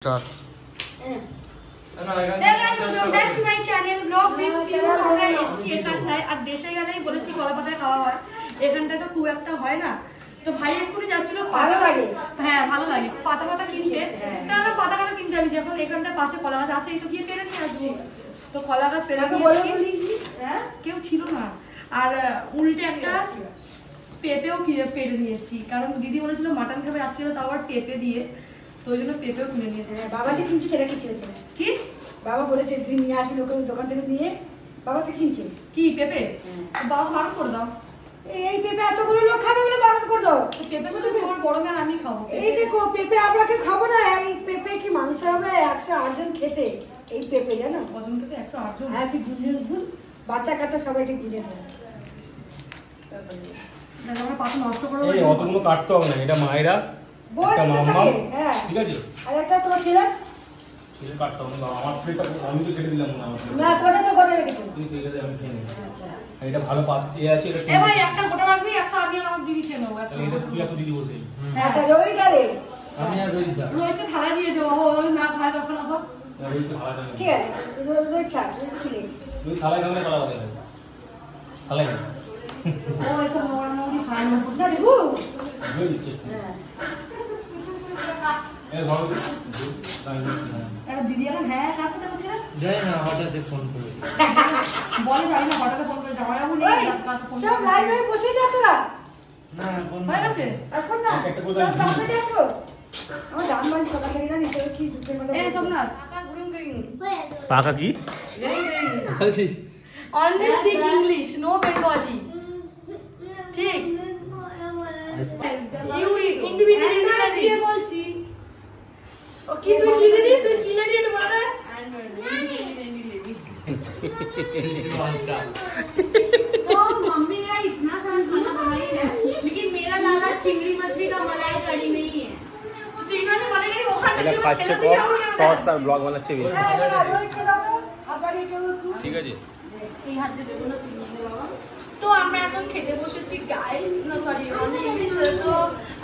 Start. দেশে গেলেই বলেছি কলা পাতায় খাওয়া হয়, এখানটায় তো খুব একটা হয় না। তো ভাই এক্ষুনি যাচ্ছিল পাতা লাগে, হ্যাঁ ভালো লাগে পাতা পাতা কিনতে। তাহলে পাতা পাতা কিনতে যাবি যখন এখানটায় পাশে কলা গাছ আছে, এই তো গিয়ে পেরে নিয়ে আসবো। তো কলা গাছ পেরে নিয়ে হ্যাঁ কেউ ছিল না, আর উল্টে একটা পেঁপেও পেরে নিয়েছি, কারণ দিদি বলেছিল মাটন খাবে রাত্রি হলো, তাও আবার পেঁপে দিয়ে, তো ওই জন্য পেঁপেও কিনে নিয়েছে। বাবা যে কিনছে সেটা কি ছিল? কি বাবা বলেছে নিয়ে আসবি লোকের দোকান থেকে নিয়ে, বাবা তো কিনছে কি পেঁপে? বাবা বারণ করে দাও, এই পেঁপে এতগুলো লোক খাবে বলে বারণ করে দাও। পেঁপে শুধু তোমার বড় মেয়ে আমি খাবো। এই দেখো পেঁপে আপনাকে খাবো না, এই পেঁপে কি মানুষ হবে 108 জন খেতে? এই পেঁপে জানো কজন খেতে? 108 জন। হ্যাঁ তুই গুঁজে গুন, বাচ্চা কাচ্চা সবাইকে গুঁজে দেয়। আমরা পাতা নষ্ট করে এই অতগুলো কাটতে হবে না, এটা মায়েরা একটা মাম্মা, হ্যাঁ ঠিক আছে। আর একটা তোমার ছেলে ছেলে কাটতে হবে না, আমার প্লেটটা আমি তো কেটে দিলাম না। না তোমাকে তো করে রেখেছো। তুই কেটে দে, আমি খেয়ে নেব। আচ্ছা এটা ভালো পাত এ আছে, এটা এ ভাই একটা গোটা রাখবি, একটা আমি আর আমার দিদি খেয়ে নেবো। এটা তুই এত দিদি বসে। আচ্ছা রোহিত আরে আমি আর রোহিত দা রোহিতকে থালা দিয়ে দেবো, ও না খায় তখন আবার। রোহিত থালা দাও। ঠিক আছে রোহিত ছাড় খুলে তুই থালায় দাও না, থালা বাদে খাই থালায় না। ও এসব নোংরা নোংরি খায় না। না দেখু দিয়ে দিচ্ছি। হ্যাঁ এই ধরো এবার দিদি এখন হ্যাঁ কাছে তো হচ্ছে না, যাই না, হঠাৎ ফোন করে বলে যাবি না, হঠাৎ ফোন করে যাওয়া যাবো নেই। সব লাইভে বসে যা তোরা। না ফোন হয়ে গেছে এখন না একটা কোথায় সব তাড়াতাড়ি আসো। আমার জান মান সকাল থেকে জানি তোর কি দুঃখের মধ্যে এই সব না টাকা গুড়িং গুড়িং পাকা কি only speak English, no Bengali, ঠিক? You individually দিয়ে বলছি। ও কি তুই কি দিদি, তুই কি লেডি এটা বল রে? तो मम्मी का इतना सारा खाना बनाई है, लेकिन मेरा लाला चिंगड़ी मछली का मलाई कड़ी नहीं है। तो चिंगड़ी मछली मलाई कड़ी ওখান থেকে খাচ্ছে কম, শর্টস আর ব্লগ বানাচ্ছে বেশি, ঠিক আছে। এই হাত দিয়ে দেবো না তুই নিয়ে নে বাবা। তো আমরা এখন খেতে বসেছি গাইস, না সরি অনলি ইংলিশ। তো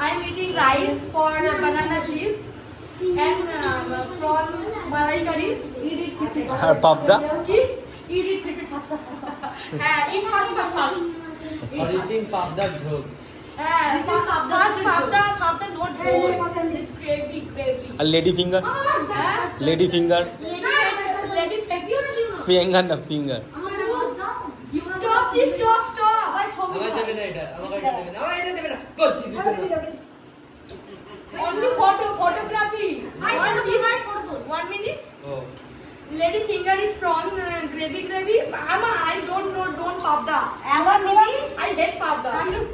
I am eating rice for banana leaves and prawn malai curry, eat it quickly। আর পাবদা কি eat it quickly fast। হ্যাঁ eat fast fast और eating पापदा झोल। হ্যাঁ fast পাবদা not ঝোল, it's gravy আর লেডি ফিঙ্গার, হ্যাঁ লেডি ফিঙ্গার, lady ফিঙ্গার না ফিঙ্গার। stop ভাই ছবি আমাকে দেবে না এটা, আমাকে এটা দেবে না, আমাকে এটা দেবে না, বলছি দিতে না। only photography। one minute। O lady finger is prawn gravy mama I don't pavda I hate pavda।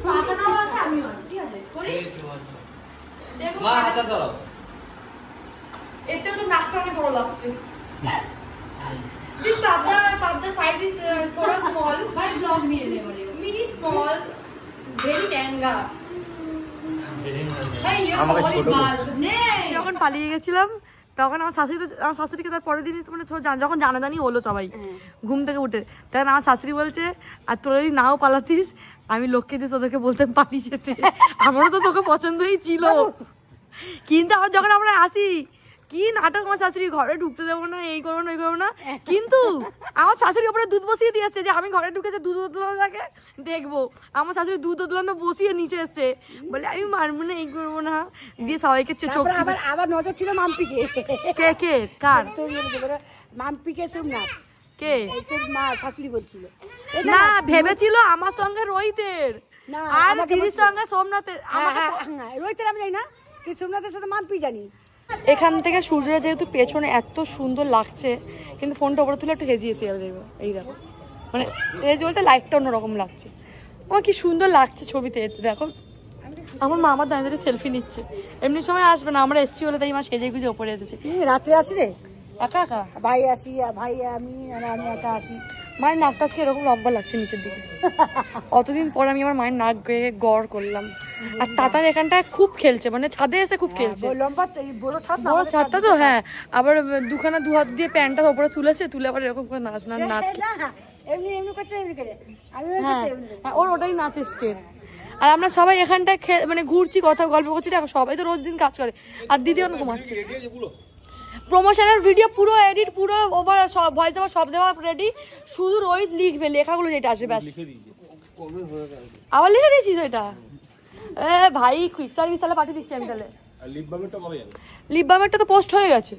pavda না আছে আমি ঠিক আছে করি এই তোমার দেখো মা হাতটা সরাও। এতে তো নাকটা অনেক বড় লাগছে। this pavda size is थोड़ा small, ভাই ব্লগ নিয়ে নে মানে mini small very महंगा। আমাকে ছোট যখন পালিয়ে গেছিলাম তখন আমার শাশুড়িকে তার পরের দিনই মানে যখন জানাজানি হলো সবাই ঘুম থেকে উঠে, তখন আমার শাশুড়ি বলছে আর তোরা যদি নাও পালাতিস আমি লোককে দিয়ে তোদেরকে বলতাম পালিয়ে যেতে, আমারও তো তোকে পছন্দই ছিল। কিন্তু আবার যখন আমরা আসি কি নাটক, আমার শাশুড়ি ঘরে ঢুকতে দেবো না, এই করবো না ওই করবো না, কিন্তু আমার শাশুড়ি ওপরে দুধ বসিয়ে দিয়েছে যে আমি ঘরে ঢুকেছে দুধ উতলানো থাকে দেখবো। আমার শাশুড়ি দুধ উতলানো বসিয়ে নিচে এসছে, বলে আমি মারবো না এই করবো না, দিয়ে সবাইকে চোখ আবার নজর ছিল মাম্পিকে। কে কে কার মাম্পিকে শুন না কে তোর মা শাশুড়ি বলছিল না ভেবেছিল আমার সঙ্গে রোহিতের আর দিদির সঙ্গে সোমনাথের। রোহিতের আমি জানি না, কিন্তু সোমনাথের সাথে মাম্পি জানি। এখান থেকে সূর্যটা যেহেতু পেছনে এত সুন্দর লাগছে, কিন্তু ফোনটা উপরে তুলে একটু হেজিয়েছি, দেখো এই দেখো মানে এই যে বলতে লাইটটা অন্যরকম লাগছে। আমার কি সুন্দর লাগছে ছবিতে, দেখো আমার মা আমার দাঁড়িয়ে সেলফি নিচ্ছে। এমনি সময় আসবে না, আমরা এসছি বলে তাই মা সেজে গুজে ওপরে এসেছি। রাত্রে আসি রে একা একা ভাই আসি, ভাই আমি একা আসি। মায়ের নাকটা আজকে এরকম লম্বা লাগছে নিচের দিকে। অতদিন পর আমি আমার মায়ের নাক গয়ে গড় করলাম। আর তাতার এখানটা খুব খেলছে, মানে ছাদে এসে খুব খেলছে। লম্বা বড় ছাদ, বড় ছাদটা তো, হ্যাঁ আবার দুখানা দু হাত দিয়ে প্যান্টটা উপরে তুলেছে, তুলে আবার এরকম করে নাচ এমনি এমনি করছে, এমনি করে আমি হ্যাঁ ওর ওটাই নাচের স্টেপ। আর আমরা সবাই এখানটায় মানে ঘুরছি, কথা গল্প করছি। দেখো সবাই তো রোজ দিন কাজ করে, আর দিদি অন্য ঘুমাচ্ছে। প্রমোশনের ভিডিও পুরো এডিট, পুরো ওভার, সব ভয়েস ওভার সব দেওয়া রেডি, শুধু রোহিত লিখবে লেখাগুলো যেটা আসবে ব্যাস। আবার লিখে দিয়েছিস ওইটা? ভাই কুইক সার্ভিস তাহলে পাঠিয়ে দিচ্ছি আমি তাহলে। লিপ বামেরটা কবে যাবে? লিপ বামেরটা তো পোস্ট হয়ে গেছে।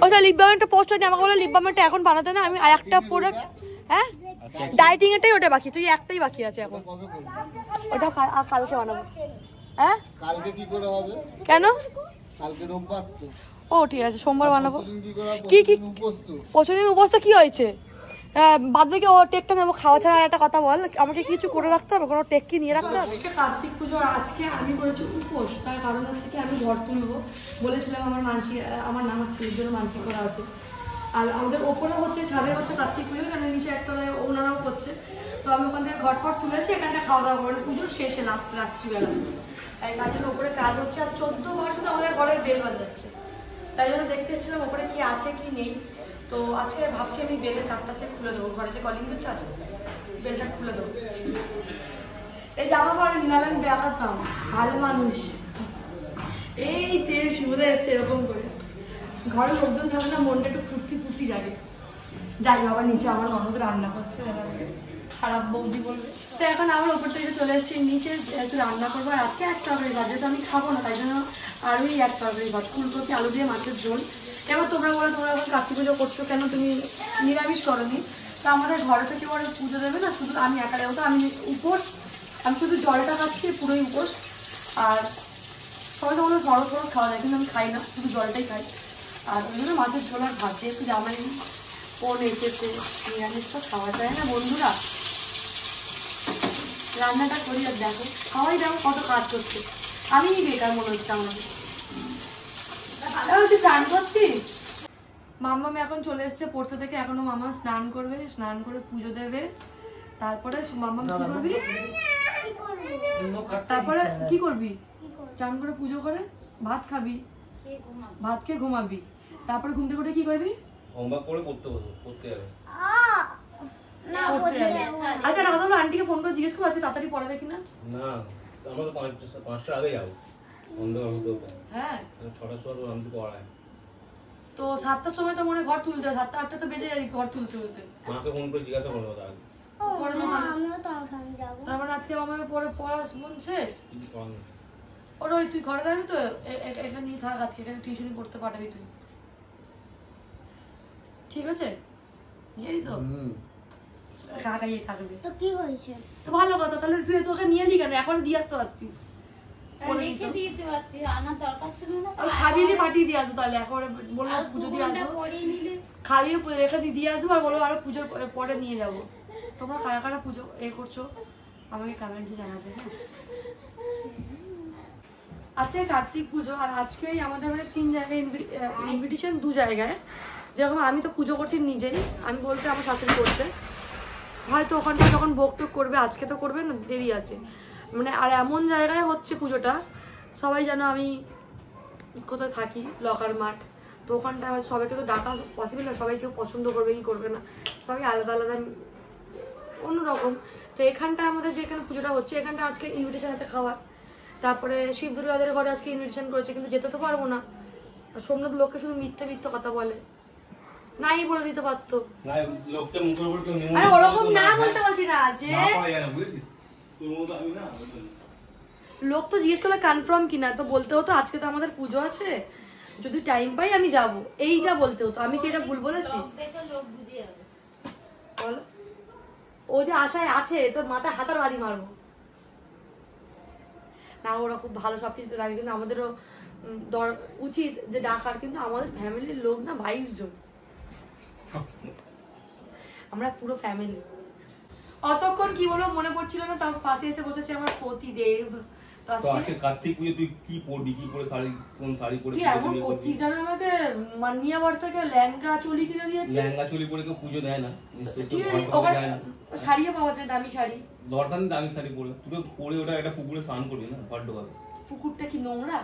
আচ্ছা লিপ বামেরটা পোস্ট হয়নি, আমাকে বলে লিপ বামেরটা এখন বানাতে না, আমি আর একটা প্রোডাক্ট, হ্যাঁ ডাইটিং এটাই ওটা বাকি, তুই একটাই বাকি আছে এখন, ওটা কালকে বানাবো। হ্যাঁ কালকে কি করে হবে? কেন? কালকে রোববার তো। ও ঠিক আছে, সোমবার বানাবো। কি করে হবে? কি কি উপস্থিত পছন্দের উপস্থিত কি হয়েছে? বাদ বাকি ও টেকটা নেবো, খাওয়া ছাড়া আর একটা কথা বল, আমাকে কিছু করে রাখতে হবে, কোনো টেক কি নিয়ে রাখতে হবে? আজকে কার্তিক পুজো, আর আজকে আমি করেছি উপোস। তার কারণ হচ্ছে কি, আমি ঘর তুলবো বলেছিলাম, আমার মানসিক, আমার নাম হচ্ছে এর জন্য মানসিক করা আছে। আর আমাদের ওপরে হচ্ছে ছাদে হচ্ছে কার্তিক পুজো, কারণ নিচে একতলায় ওনারাও করছে। তো আমি ওখান থেকে ঘট ফট তুলে এসে এখানটা খাওয়া দাওয়া করবো, পুজোর শেষে রাত্রিবেলা। তাই তার জন্য ওপরে কাজ হচ্ছে, আর 14 বার শুধু আমাদের ঘরের বেল বাজাচ্ছে। তাই জন্য দেখতে এসেছিলাম ওপরে কি আছে কি নেই। তো আজকে ভাবছি আমি বেলের কাপটা খুলে দেবো, ঘরে যে কলিং বেলটা আছে বেলটা খুলে দেবো। এই জামা পরে নিলাম দেখাতাম, ভালো মানুষ এই তেল শিবুদা এসছে এরকম করে। ঘরের লোকজন থাকবে না, মনটা একটু ফুর্তি ফুর্তি জাগে। যাই বাবা, নিচে আমার ননদ রান্না করছে, খারাপ বৌদি বলবে। তো এখন আমার ওপর থেকে চলে এসেছি নিচে, একটু রান্না করবো। আর আজকে এক তরকারি ভাত, যেহেতু আমি খাবো না তাই জন্য আরোই এক তরকারি ভাত, ফুলকপি আলু দিয়ে মাছের ঝোল। এবার তোমরা বলো, তোমরা এখন কার্তিক পুজো করছো কেন, তুমি নিরামিষ করোনি? তো আমাদের ঘরে তো কেউ আর পুজো দেবে না, শুধু আমি একা দেবো। তো আমি উপোস, আমি শুধু জলটা খাচ্ছি, পুরোই উপোস। আর সবাই তো বলো শরৎ ফরৎ খাওয়া যায়, কিন্তু আমি খাই না, শুধু জলটাই খাই। আর ওই জন্য মাছের ঝোল আর ভাত, যেহেতু জামাই ফোন এসেছে, নিরামিষ তো খাওয়া যায় না বন্ধুরা। রান্নাটা করি আর দেখো, সবাই দেখো কত কাজ করছে, আমি বেকার মনে হচ্ছে আমার। তুই চান করছিস? মাম্মা এখন চলে এসছে পড়তে থেকে, এখনো মামা স্নান করবে, স্নান করে পুজো দেবে। তারপরে মাম্মা কি করবি? তারপরে কি করবি? চান করে পুজো করে ভাত খাবি, ভাত খেয়ে ঘুমাবি। তারপরে ঘুম থেকে উঠে কি করবি? হোমওয়ার্ক করে করতে হবে, করতে হবে। আচ্ছা না কথা বলো, আন্টিকে ফোন করে জিজ্ঞেস করবো আজকে তাড়াতাড়ি পড়া দেখি না। না আমরা তো 5টার আগে যাবো, অন্ধকার হতে হতে। হ্যাঁ 6টার সময় তো আমি পড়ায়। তো 7টার সময় তো মনে হয় ঘর তুলতে হয়, 7টা 8টা তো বেজে যায় ঘর তুলতে তুলতে। মাকে ফোন করে জিজ্ঞাসা করবো তার আগে। পরে তার মানে আজকে আমার পরে পড়া শেষ। কিছু করার নেই। ওর ওই তুই ঘরে যাবি তো, এখানে নিয়ে থাক, আজকে এখানে টিউশনি পড়তে পাঠাবি তুই, ঠিক আছে? নিয়ে তো কাকা ইয়ে থাকবে তো কি হয়েছে? তো ভালো কথা, তাহলে তুই তোকে নিয়ে নি কেন, এখন দিয়ে আসতে পারতিস। রেখে দিতে পারতি, আনার দরকার ছিল না। খাবিয়ে দিয়ে পাঠিয়ে দিয়ে আসবো, তাহলে এখন বলবো পুজো দিয়ে আসবো, পরিয়ে নিলে খাবিয়ে রেখে দিয়ে আসবো, আর বলবো আরো পুজোর পরে নিয়ে যাবো। তোমরা কারা কারা পুজো করছো আমাকে কমেন্টে জানাবে। হ্যাঁ আজকে কার্তিক পুজো, আর আজকেই আমাদের মানে 3 জায়গায় ইনভিটেশন, 2 জায়গায়। যেরকম আমি তো পুজো করছি নিজেই, আমি বলতে আমার শাশুড়ি করছে, হয়তো ওখানটা যখন ভোগ টোগ করবে, আজকে তো করবে না, দেরি আছে মানে। আর এমন জায়গায় হচ্ছে পুজোটা, সবাই জানো আমি কোথায় থাকি, লকার মাঠ। তো ওখানটা সবাইকে তো ডাকা পসিবল না, সবাই কেউ পছন্দ করবে কি করবে না, সবাই আলাদা আলাদা অন্যরকম। তো এখানটা আমাদের যেখানে পুজোটা হচ্ছে, এখানটা আজকে ইনভিটেশন আছে খাওয়ার। তারপরে শিব দুর্গাদের ঘরে আজকে ইনভিটেশন করেছে, কিন্তু যেতে তো পারবো না। সোমনাথ লোককে শুধু মিথ্যে মিথ্যে কথা বলে, নাই বলে দিতে পারতো। না লোকটা মুখের উপর কেউ আরে ওরকম না বলতে পারছি না, যে না পাওয়া যায় না, বুঝেছিস? তোর মতো আমি না। লোক তো জিজ্ঞেস করলে কনফার্ম কিনা, তো বলতে হতো আজকে তো আমাদের পুজো আছে, যদি টাইম পাই আমি যাব, এইটা বলতে হতো। আমি কি এটা ভুল বলেছি? বলো, ও যে আশায় আছে, তোর মাথায় হাতার বাড়ি মারবো না। ওরা খুব ভালো সবকিছু রাখে, কিন্তু আমাদেরও উচিত যে ডাকার। কিন্তু আমাদের ফ্যামিলির লোক না 22 জন, আমরা পুরো ফ্যামিলি। অতক্ষণ কি বলবো মনে পড়ছিল না, তার পাশে এসে বসেছে আমার পতিদেব। তো আজকে কার্তিক পুজো তুই কি পরবি, কি পরে শাড়ি, কোন শাড়ি পরে কি এমন করছিস জানো, আমাকে মানিয়া বাড়ি থেকে লেহেঙ্গা চুলি কিনে দিয়েছে। লেহেঙ্গা চুলি পরে কেউ পুজো দেয় না নিশ্চয়ই, তো ঠিক আছে, ঘর থেকে দেয় না। শাড়িও পাওয়া যায়, দামি শাড়ি। দরকার নেই দামি শাড়ি পরে, তুই তো পরে ওটা একটা পুকুরে স্নান করবি না, ঘর ঢোকাবে। পুকুরটা কি নোংরা?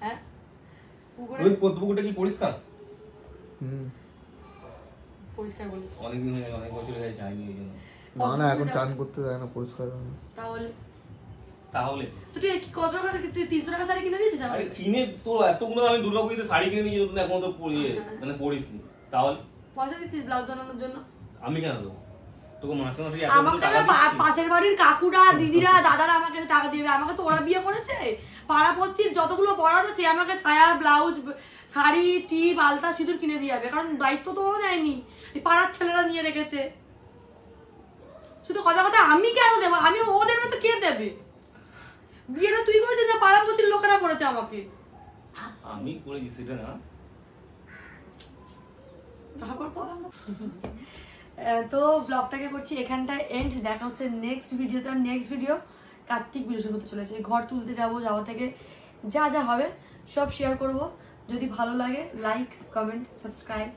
হ্যাঁ ওই পুকুরটা কি পরিষ্কার? পরিষ্কার বলিস? অনেকদিন হয়ে গেছে, অনেক বছর হয়ে যায়নি এই জন্য। না না, এখন চান করতে যায় না, পরিষ্কার হয় না। তাহলে তাহলে তো তুই কত টাকা তুই 300 টাকা শাড়ি কিনে দিয়েছিস আরে আমাকে? কিনে তো এতগুলো আমি দুর্গাপুজোতে শাড়ি কিনে দিয়েছি তুমি এখন তো মানে পরিসনি তাহলে পয়সা দিচ্ছিস ব্লাউজ বানানোর জন্য? আমি কেন দেবো তোকে মাসে মাসে এত আমাকে টাকা না দিচ্ছি? পাশের বাড়ির কাকুরা দিদিরা দাদারা আমাকে টাকা দিবে, আমাকে তো ওরা বিয়ে করেছে। পাড়া পড়শির যতগুলো পড়া আছে সে আমাকে ছায়া ব্লাউজ শাড়ি টিপ আলতা সিঁদুর কিনে দিয়ে যাবে, কারণ দায়িত্ব তো ও নেয়নি, এই পাড়ার ছেলেরা নিয়ে রেখেছে। শুধু কথা কথা আমি কেন দেবো? আমি ও দেবে তো কে দেবে? বিয়েটা তুই করেছিস না পাড়া পড়শির লোকেরা করেছে আমাকে? আমি করেছি সেটা না। তারপর তো ব্লগটাকে করছি এখানটায় এন্ড। দেখা হচ্ছে নেক্সট ভিডিওতে। আর নেক্সট ভিডিও কার্তিক পুজো শুরু হতে চলেছে, ঘর তুলতে যাওয়া থেকে যা যা হবে সব শেয়ার করব। যদি ভালো লাগে লাইক কমেন্ট সাবস্ক্রাইব,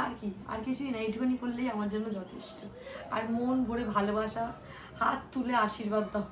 আর কি আর কিছুই না, এইটুকুনি করলেই আমার জন্য যথেষ্ট। আর মন ভরে ভালোবাসা, হাত তুলে আশীর্বাদ দাও।